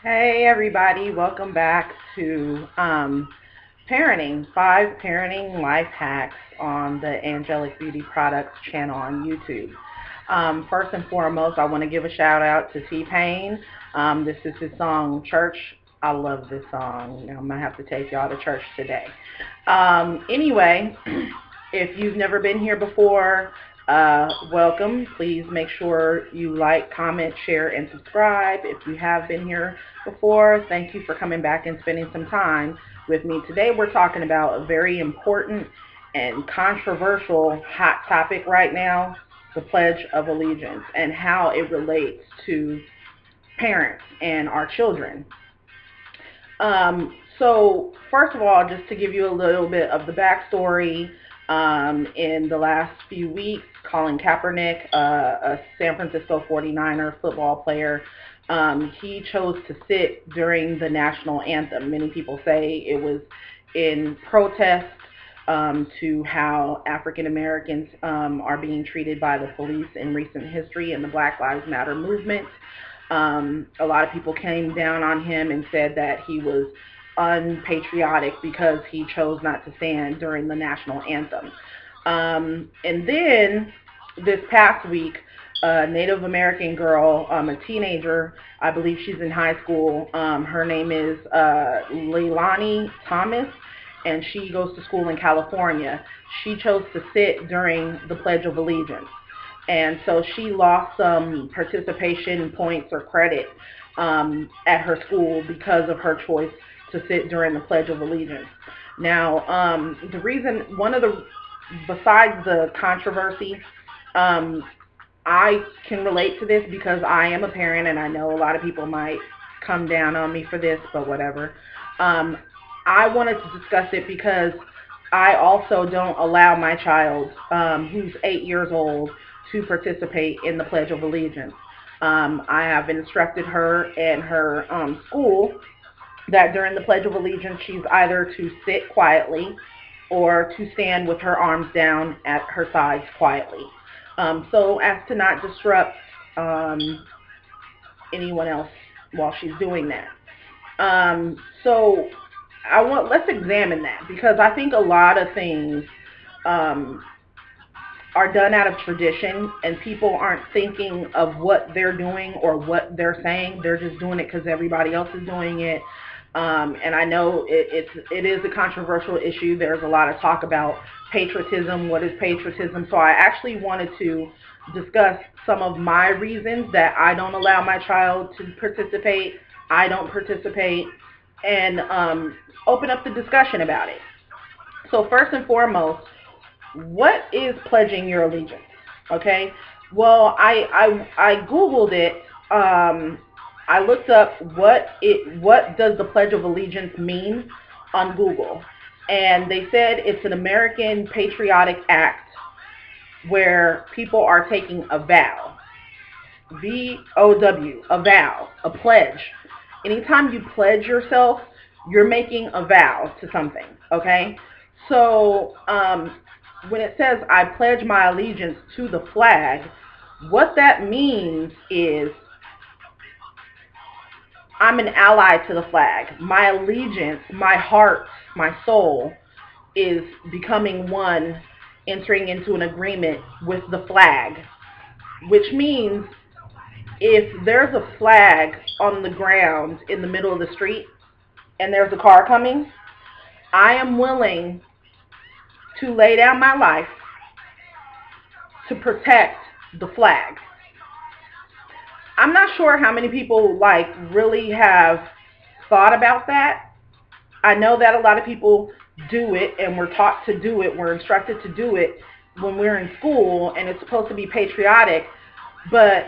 Hey everybody, welcome back to parenting, 5 parenting life hacks on the Angelic Beauty Products channel on YouTube. First and foremost, I want to give a shout out to T-Pain. This is his song, Church. I love this song. I'm going to have to take y'all to church today. Anyway, if you've never been here before, welcome. Please make sure you like, comment, share, and subscribe. If you have been here before, thank you for coming back and spending some time with me. Today we're talking about a very important and controversial hot topic right now, the Pledge of Allegiance, and how it relates to parents and our children. So first of all, just to give you a little bit of the backstory, in the last few weeks, Colin Kaepernick, a San Francisco 49er football player, he chose to sit during the national anthem. Many people say it was in protest to how African Americans are being treated by the police in recent history in the Black Lives Matter movement. A lot of people came down on him and said that he was unpatriotic because he chose not to stand during the national anthem. And then this past week, a Native American girl, a teenager, I believe she's in high school. Her name is Leilani Thomas, and she goes to school in California. She chose to sit during the Pledge of Allegiance. And so she lost some participation points or credit at her school because of her choice to sit during the Pledge of Allegiance. Now, the reason, besides the controversy, I can relate to this because I am a parent, and I know a lot of people might come down on me for this, but whatever. I wanted to discuss it because I also don't allow my child, who's 8 years old, to participate in the Pledge of Allegiance. I have instructed her and her school that during the Pledge of Allegiance, she's either to sit quietly or to stand with her arms down at her sides quietly, so as to not disrupt anyone else while she's doing that. So let's examine that, because I think a lot of things are done out of tradition, and people aren't thinking of what they're doing or what they're saying. They're just doing it because everybody else is doing it. And I know it is a controversial issue. There's a lot of talk about patriotism. What is patriotism? So I actually wanted to discuss some of my reasons that I don't allow my child to participate. I don't participate, and open up the discussion about it. So first and foremost, what is pledging your allegiance? Okay. Well, I Googled it. I looked up what does the Pledge of Allegiance mean on Google, and they said it's an American patriotic act where people are taking a vow. VOW, a vow, a pledge. Anytime you pledge yourself, you're making a vow to something. Okay. So when it says I pledge my allegiance to the flag, what that means is I'm an ally to the flag. My allegiance, my heart, my soul is becoming one, entering into an agreement with the flag, which means if there's a flag on the ground in the middle of the street and there's a car coming, I am willing to lay down my life to protect the flag. I'm not sure how many people really have thought about that. I know that a lot of people do it, and we're taught to do it. We're instructed to do it when we're in school, and it's supposed to be patriotic. But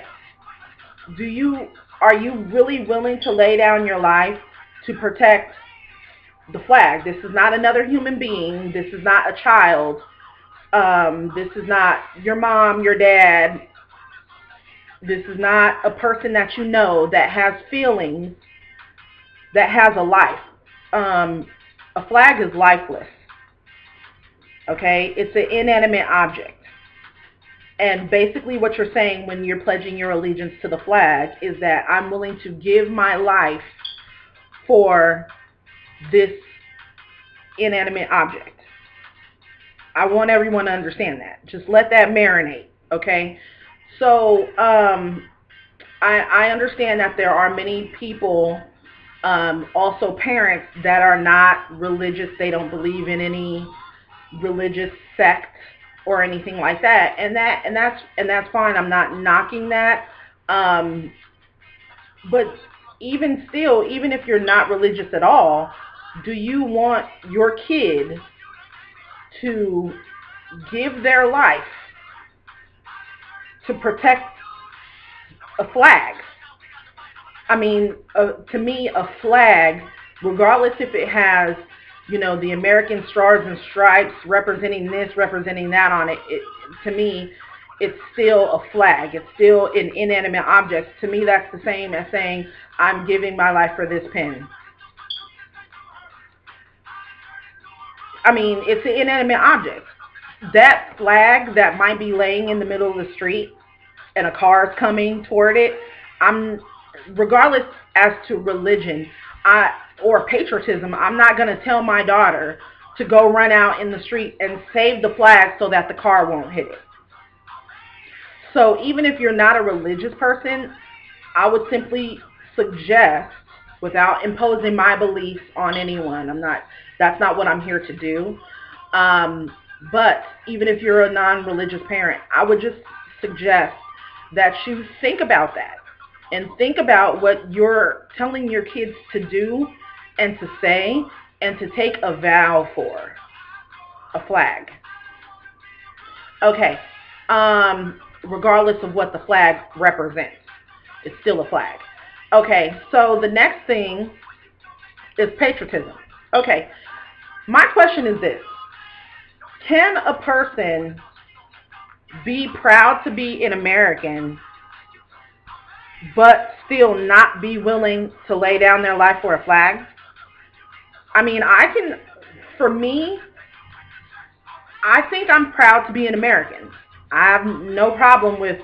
are you really willing to lay down your life to protect the flag? This is not another human being. This is not a child. This is not your mom, your dad. This is not a person that you know that has feelings, that has a life. A flag is lifeless. Okay? It's an inanimate object. And basically what you're saying when you're pledging your allegiance to the flag is that I'm willing to give my life for this inanimate object. I want everyone to understand that. Just let that marinate, okay? So I understand that there are many people, also parents, that are not religious. They don't believe in any religious sect or anything like that, and that's fine. I'm not knocking that, but even still, even if you're not religious at all, do you want your kid to give their life to protect a flag? I mean, to me, a flag, regardless if it has, the American stars and stripes representing this, representing that on it, to me, it's still a flag. It's still an inanimate object. To me, that's the same as saying, I'm giving my life for this pen. I mean, it's an inanimate object. That flag that might be laying in the middle of the street and a car is coming toward it, regardless as to religion or patriotism, I'm not going to tell my daughter to go run out in the street and save the flag so that the car won't hit it. So even if you're not a religious person, I would simply suggest, without imposing my beliefs on anyone, that's not what I'm here to do. But even if you're a non-religious parent, I would just suggest that you think about that and think about what you're telling your kids to do and to say and to take a vow for a flag. Okay. Regardless of what the flag represents, it's still a flag. Okay, so the next thing is patriotism. Okay, my question is this. Can a person be proud to be an American but still not be willing to lay down their life for a flag? I mean, for me, I think I'm proud to be an American. I have no problem with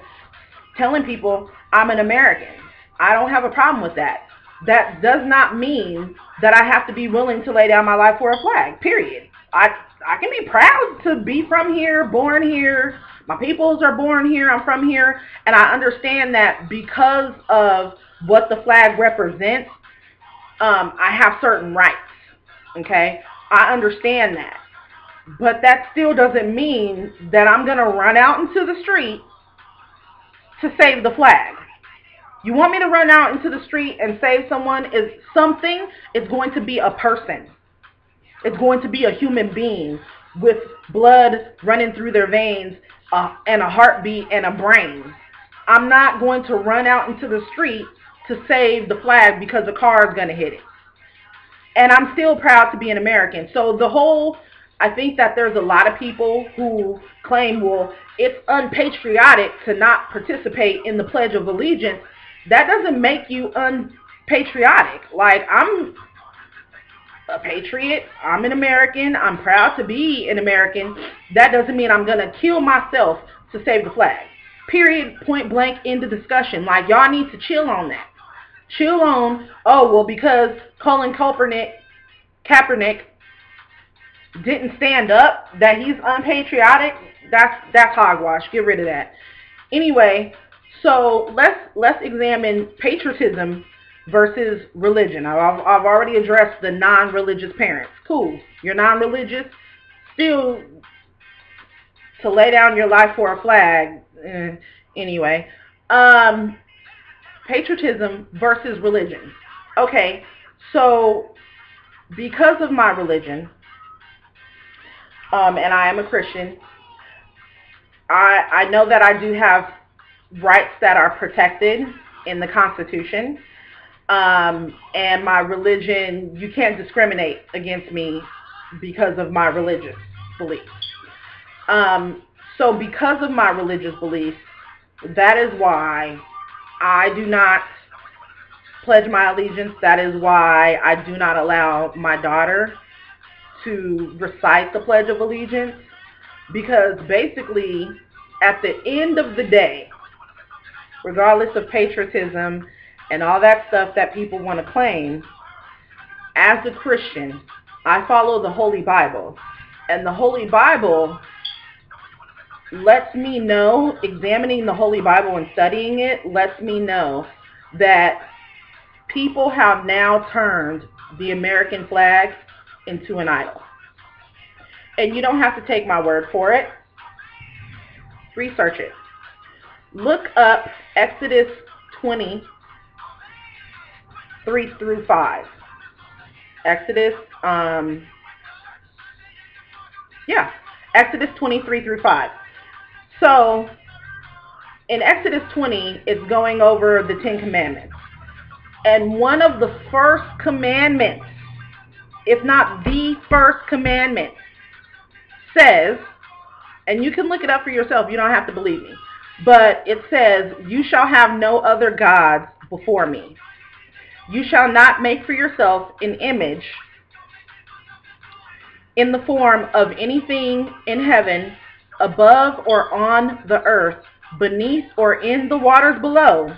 telling people I'm an American. I don't have a problem with that. That does not mean that I have to be willing to lay down my life for a flag, period. I can be proud to be from here, born here. My peoples are born here. I'm from here. And I understand that because of what the flag represents, I have certain rights. Okay? I understand that. But that still doesn't mean that I'm going to run out into the street to save the flag. You want me to run out into the street and save someone? It's going to be a person. It's going to be a human being with blood running through their veins and a heartbeat and a brain. I'm not going to run out into the street to save the flag because a car is going to hit it. And I'm still proud to be an American. So I think that there's a lot of people who claim, well, it's unpatriotic to not participate in the Pledge of Allegiance. That doesn't make you unpatriotic. Like, I'm a patriot. I'm an American. I'm proud to be an American. That doesn't mean I'm going to kill myself to save the flag. Period, point blank, end of discussion. Like, y'all need to chill on that. Chill on, because Colin Kaepernick didn't stand up, that he's unpatriotic. That's hogwash. Get rid of that. Anyway, so let's examine patriotism versus religion. I've already addressed the non-religious parents. Cool. You're non-religious. Still, to lay down your life for a flag. Anyway, patriotism versus religion. Okay, so because of my religion, and I am a Christian, I know that I do have rights that are protected in the Constitution, and my religion, you can't discriminate against me because of my religious beliefs. So because of my religious beliefs, that is why I do not pledge my allegiance. That is why I do not allow my daughter to recite the Pledge of Allegiance, because basically, at the end of the day, regardless of patriotism and all that stuff that people want to claim, as a Christian, I follow the Holy Bible. And the Holy Bible lets me know, examining the Holy Bible and studying it, lets me know that people have now turned the American flag into an idol. And you don't have to take my word for it. Research it. Look up Exodus 20, 3 through 5. Exodus 23 through 5. So, in Exodus 20, it's going over the 10 Commandments. And one of the first commandments, if not the first commandment, says, and you can look it up for yourself, you don't have to believe me, but it says, you shall have no other gods before me. You shall not make for yourself an image in the form of anything in heaven, above or on the earth, beneath or in the waters below.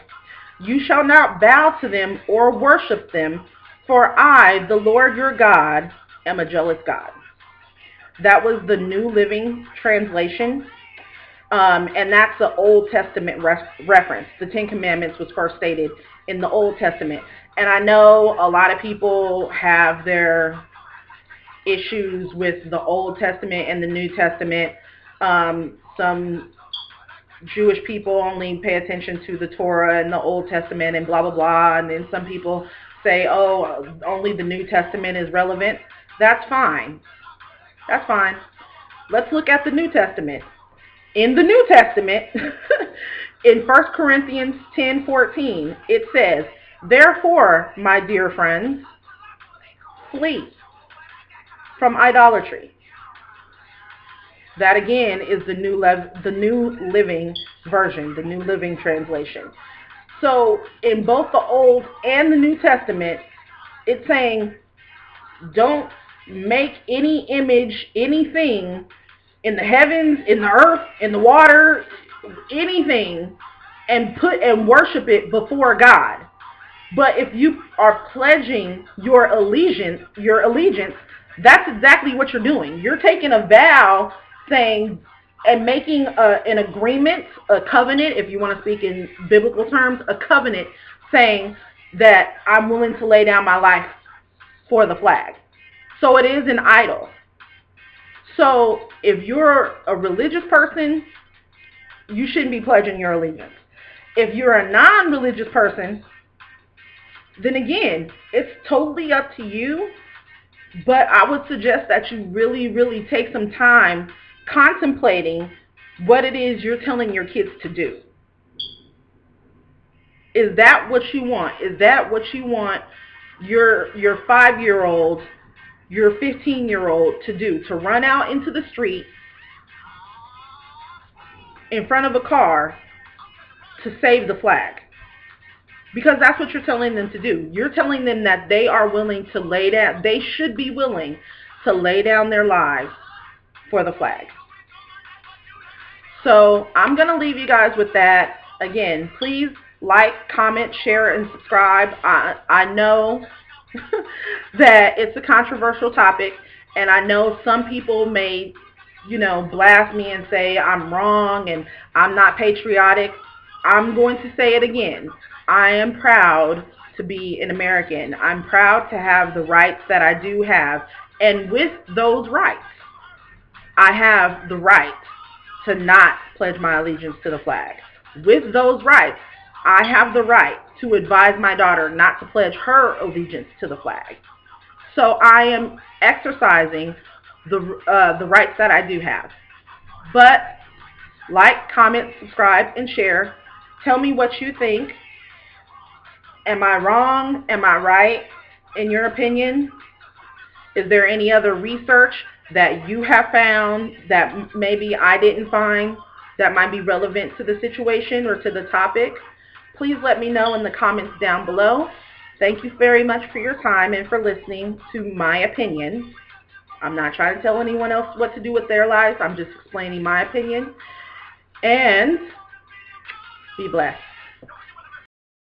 You shall not bow to them or worship them, for I, the Lord your God, am a jealous God. That was the New Living Translation, and that's the Old Testament reference. The 10 Commandments was first stated in the Old Testament. And I know a lot of people have their issues with the Old Testament and the New Testament. Some Jewish people only pay attention to the Torah and the Old Testament and blah, blah, blah. And then some people say, oh, only the New Testament is relevant. That's fine. That's fine. Let's look at the New Testament. In the New Testament, in 1 Corinthians 10:14, it says, therefore, my dear friends, flee from idolatry. That again is the New Living Version, the New Living Translation. So in both the Old and the New Testament, it's saying, don't make any image, anything in the heavens, in the earth, in the water, anything, and worship it before God. But if you are pledging your allegiance, that's exactly what you're doing. You're taking a vow, saying and making an agreement, a covenant, if you want to speak in biblical terms, a covenant, saying that I'm willing to lay down my life for the flag. So it is an idol. So if you're a religious person, you shouldn't be pledging your allegiance. If you're a non-religious person, then again, it's totally up to you. But I would suggest that you really, really take some time contemplating what it is you're telling your kids to do. Is that what you want? Is that what you want your 5-year-old, your 15-year-old to do? To run out into the street in front of a car to save the flag? Because that's what you're telling them to do. You're telling them that they are willing to lay down, they should be willing to lay down their lives for the flag. So I'm going to leave you guys with that. Again, please like, comment, share, and subscribe. I know that it's a controversial topic, and I know some people may, blast me and say I'm wrong and I'm not patriotic. I'm going to say it again. I am proud to be an American. I'm proud to have the rights that I do have. And with those rights, I have the right to not pledge my allegiance to the flag. With those rights, I have the right to advise my daughter not to pledge her allegiance to the flag. So I am exercising the rights that I do have. But like, comment, subscribe, and share. Tell me what you think. Am I wrong? Am I right? In your opinion? Is there any other research that you have found that maybe I didn't find that might be relevant to the situation or to the topic? Please let me know in the comments down below. Thank you very much for your time and for listening to my opinion. I'm not trying to tell anyone else what to do with their lives. I'm just explaining my opinion. and be blessed.